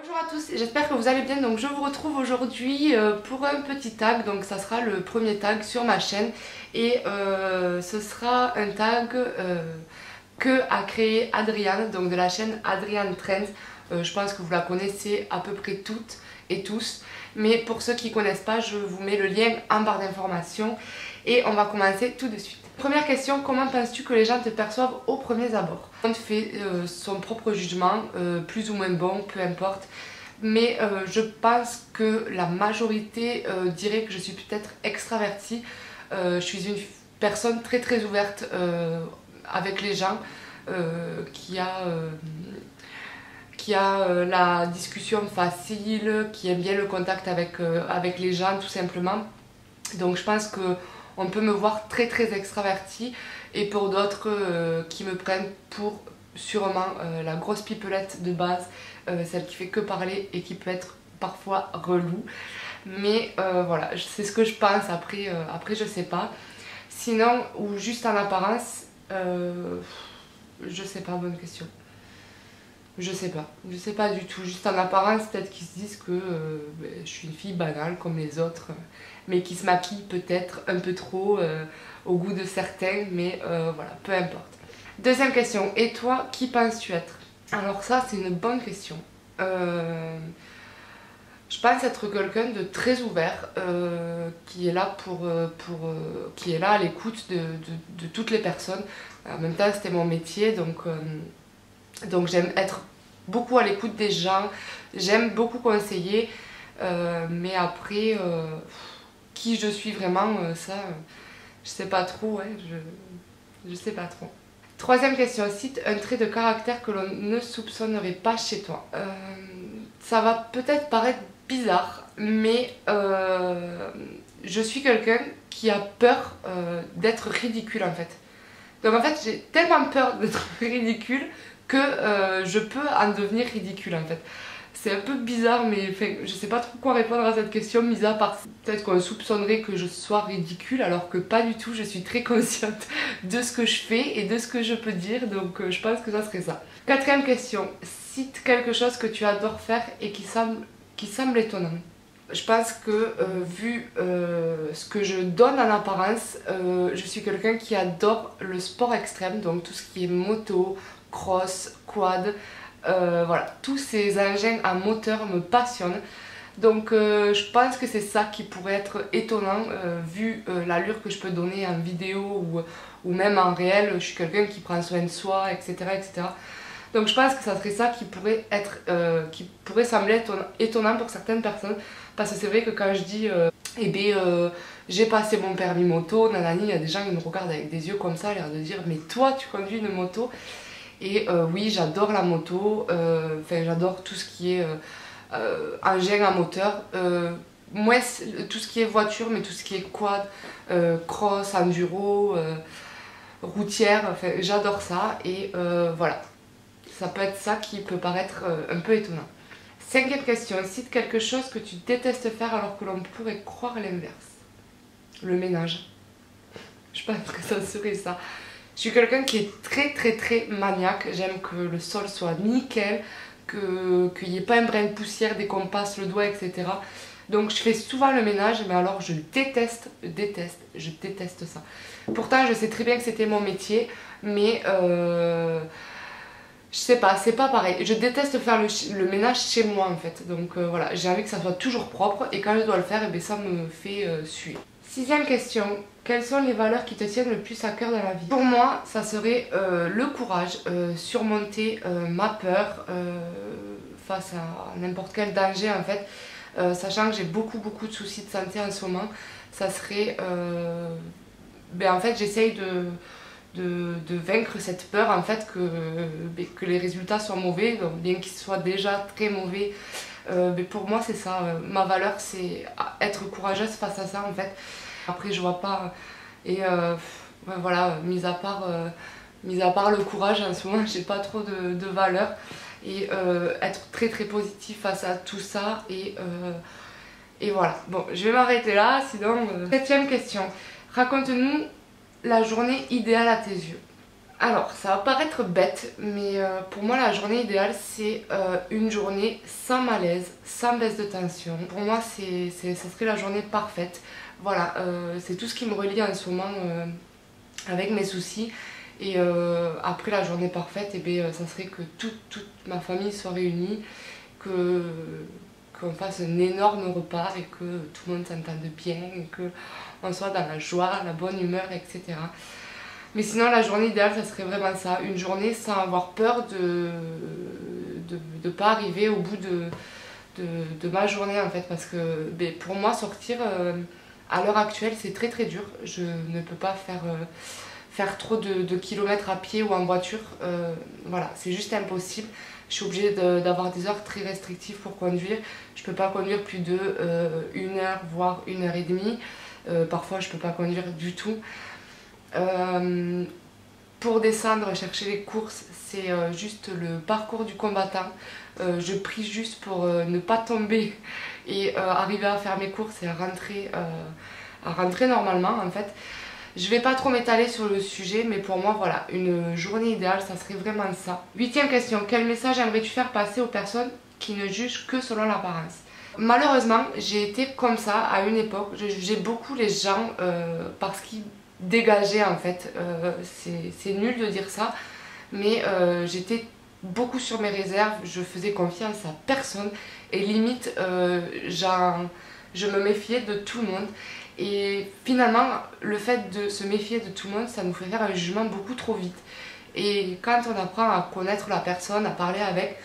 Bonjour à tous, j'espère que vous allez bien. Donc je vous retrouve aujourd'hui pour un petit tag. Donc ça sera le premier tag sur ma chaîne et ce sera un tag que a créé Adriane, donc de la chaîne Adriane Trends. Je pense que vous la connaissez à peu près toutes et tous, mais pour ceux qui ne connaissent pas, je vous mets le lien en barre d'informations et on va commencer tout de suite. Première question, comment penses-tu que les gens te perçoivent au premier abord? On fait son propre jugement, plus ou moins bon, peu importe. Mais je pense que la majorité dirait que je suis peut-être extravertie. Je suis une personne très ouverte avec les gens, qui a la discussion facile, qui aime bien le contact avec les gens tout simplement. Donc je pense que on peut me voir très extravertie, et pour d'autres qui me prennent pour sûrement la grosse pipelette de base, celle qui fait que parler et qui peut être parfois relou. Mais voilà, c'est ce que je pense, après je sais pas. Sinon, ou juste en apparence, je sais pas, bonne question. Je sais pas du tout. Juste en apparence, peut-être qu'ils se disent que je suis une fille banale comme les autres, mais qui se maquille peut-être un peu trop au goût de certains, mais voilà, peu importe. Deuxième question, et toi, qui penses-tu être? Alors ça, c'est une bonne question. Je pense être quelqu'un de très ouvert, qui est là qui est là à l'écoute de toutes les personnes. En même temps, c'était mon métier, donc j'aime être beaucoup à l'écoute des gens, j'aime beaucoup conseiller, mais après, qui je suis vraiment, ça, je sais pas trop, ouais, je sais pas trop. Troisième question, cite un trait de caractère que l'on ne soupçonnerait pas chez toi. Ça va peut-être paraître bizarre, mais je suis quelqu'un qui a peur d'être ridicule en fait. Donc en fait, j'ai tellement peur d'être ridicule que je peux en devenir ridicule en fait. C'est un peu bizarre, mais enfin, je sais pas trop quoi répondre à cette question, mis à part peut-être qu'on soupçonnerait que je sois ridicule, alors que pas du tout. Je suis très consciente de ce que je fais et de ce que je peux dire, donc je pense que ça serait ça. Quatrième question, cite quelque chose que tu adores faire et qui semble étonnant. Je pense que vu ce que je donne en apparence, je suis quelqu'un qui adore le sport extrême, donc tout ce qui est moto, cross, quad, voilà, tous ces engins à moteur me passionnent. Donc je pense que c'est ça qui pourrait être étonnant, vu l'allure que je peux donner en vidéo ou même en réel. Je suis quelqu'un qui prend soin de soi, etc. Donc je pense que ça serait ça qui pourrait être, qui pourrait sembler étonnant pour certaines personnes. Parce que c'est vrai que quand je dis eh bien j'ai passé mon permis moto, nanani, il y a des gens qui me regardent avec des yeux comme ça, l'air de dire mais toi tu conduis une moto? Et oui, j'adore la moto, enfin j'adore tout ce qui est engin à moteur. Moi tout ce qui est voiture, mais tout ce qui est quad, cross, enduro, routière, enfin j'adore ça, et voilà. Ça peut être ça qui peut paraître un peu étonnant. Cinquième question, cite quelque chose que tu détestes faire alors que l'on pourrait croire l'inverse. Le ménage. Je pense que ça serait ça. Je suis quelqu'un qui est très maniaque. J'aime que le sol soit nickel, qu'il n'y ait pas un brin de poussière dès qu'on passe le doigt, etc. Donc je fais souvent le ménage, mais alors je déteste ça. Pourtant je sais très bien que c'était mon métier, mais je sais pas, c'est pas pareil. Je déteste faire le ménage chez moi en fait. Donc voilà, j'ai envie que ça soit toujours propre, et quand je dois le faire, et bien, ça me fait suer. Sixième question, quelles sont les valeurs qui te tiennent le plus à cœur dans la vie? Pour moi, ça serait le courage, surmonter ma peur face à n'importe quel danger en fait. Sachant que j'ai beaucoup de soucis de santé en ce moment, ça serait... en fait, j'essaye de vaincre cette peur en fait que les résultats soient mauvais, donc bien qu'ils soient déjà très mauvais. Pour moi c'est ça, ma valeur c'est être courageuse face à ça en fait. Après je vois pas, et voilà, mis à part le courage en ce moment, j'ai pas trop de valeur, et être très positif face à tout ça, et voilà. Bon, je vais m'arrêter là, sinon... Septième question, raconte-nous la journée idéale à tes yeux. Alors, ça va paraître bête, mais pour moi la journée idéale c'est une journée sans malaise, sans baisse de tension. Pour moi ça serait la journée parfaite. Voilà, c'est tout ce qui me relie en ce moment avec mes soucis. Et après la journée parfaite, eh bien, ça serait que toute ma famille soit réunie, qu'on fasse un énorme repas et que tout le monde s'entende bien et qu'on soit dans la joie, la bonne humeur, etc. Mais sinon la journée idéale ça serait vraiment ça, une journée sans avoir peur de pas arriver au bout de ma journée en fait, parce que pour moi sortir à l'heure actuelle c'est très très dur, je ne peux pas faire trop de kilomètres à pied ou en voiture, voilà c'est juste impossible, je suis obligée d'avoir des heures très restrictives pour conduire, je peux pas conduire plus de 1 heure voire 1 heure et demie, parfois je peux pas conduire du tout. Pour descendre chercher les courses c'est juste le parcours du combattant, je prie juste pour ne pas tomber et arriver à faire mes courses et à rentrer normalement en fait. Je vais pas trop m'étaler sur le sujet, mais pour moi voilà, une journée idéale ça serait vraiment ça. 8e question, quel message aimerais-tu faire passer aux personnes qui ne jugent que selon l'apparence? Malheureusement j'ai été comme ça à une époque, j'ai beaucoup les gens parce qu'ils dégager en fait, c'est nul de dire ça, mais j'étais beaucoup sur mes réserves, je faisais confiance à personne et limite je me méfiais de tout le monde, et finalement le fait de se méfier de tout le monde ça nous fait faire un jugement beaucoup trop vite, et quand on apprend à connaître la personne, à parler avec,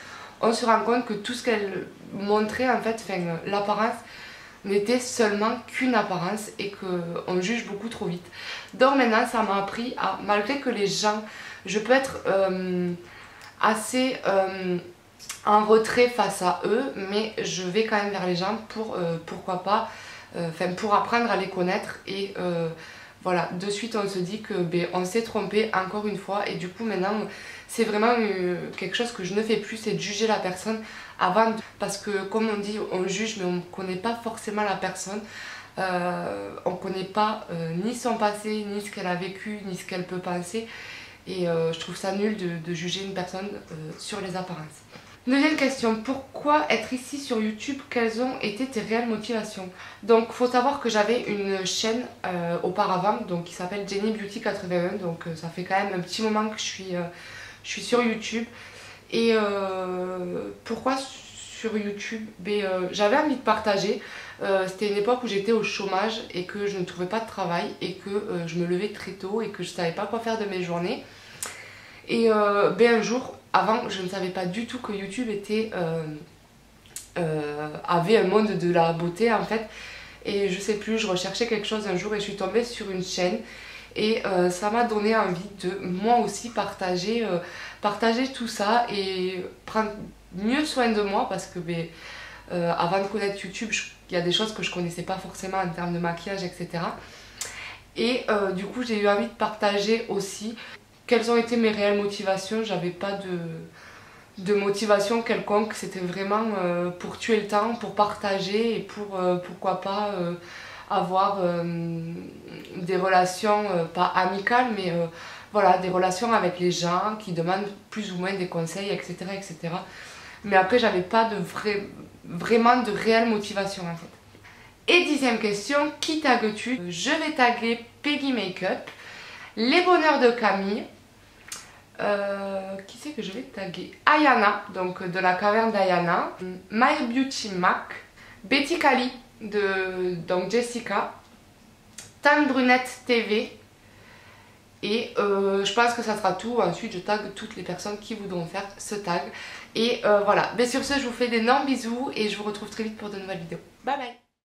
on se rend compte que tout ce qu'elle montrait en fait, l'apparence n'était seulement qu'une apparence et qu'on juge beaucoup trop vite. Donc maintenant ça m'a appris à, malgré que les gens, je peux être assez en retrait face à eux, mais je vais quand même vers les gens pour, pourquoi pas, pour apprendre à les connaître, et voilà, de suite on se dit que on s'est trompé encore une fois, et du coup maintenant c'est vraiment quelque chose que je ne fais plus, c'est de juger la personne avant, parce que comme on dit, on juge mais on ne connaît pas forcément la personne, on ne connaît pas ni son passé, ni ce qu'elle a vécu, ni ce qu'elle peut penser, et je trouve ça nul de juger une personne sur les apparences. Deuxième question, pourquoi être ici sur YouTube? Quelles ont été tes réelles motivations? Donc il faut savoir que j'avais une chaîne auparavant, donc qui s'appelle Jenny Beauty 81, donc ça fait quand même un petit moment que je suis sur YouTube. Et pourquoi sur YouTube? J'avais envie de partager, c'était une époque où j'étais au chômage et que je ne trouvais pas de travail et que je me levais très tôt et que je ne savais pas quoi faire de mes journées. Et un jour, avant je ne savais pas du tout que YouTube avait un monde de la beauté en fait, et je sais plus, je recherchais quelque chose un jour et je suis tombée sur une chaîne, et ça m'a donné envie de moi aussi partager tout ça et prendre mieux soin de moi, parce que avant de connaître YouTube, il y a des choses que je connaissais pas forcément en termes de maquillage, etc. Et du coup j'ai eu envie de partager aussi. Quelles ont été mes réelles motivations? J'avais pas de motivation quelconque, c'était vraiment pour tuer le temps, pour partager et pour pourquoi pas avoir des relations, pas amicales, mais voilà, des relations avec les gens qui demandent plus ou moins des conseils, etc. etc. Mais après j'avais pas vraiment de réelle motivation en fait. Et 10e question, qui tagues-tu? Je vais taguer Peggy Makeup, Les Bonheurs de Camille, qui c'est que je vais taguer? Ayana, donc de la caverne d'Ayana, My Beauty Mac, Betty Cali, donc Jessica, Tan Brunette TV, et je pense que ça sera tout. Ensuite je tag toutes les personnes qui voudront faire ce tag, et voilà. Mais sur ce, je vous fais d'énormes bisous et je vous retrouve très vite pour de nouvelles vidéos. Bye bye.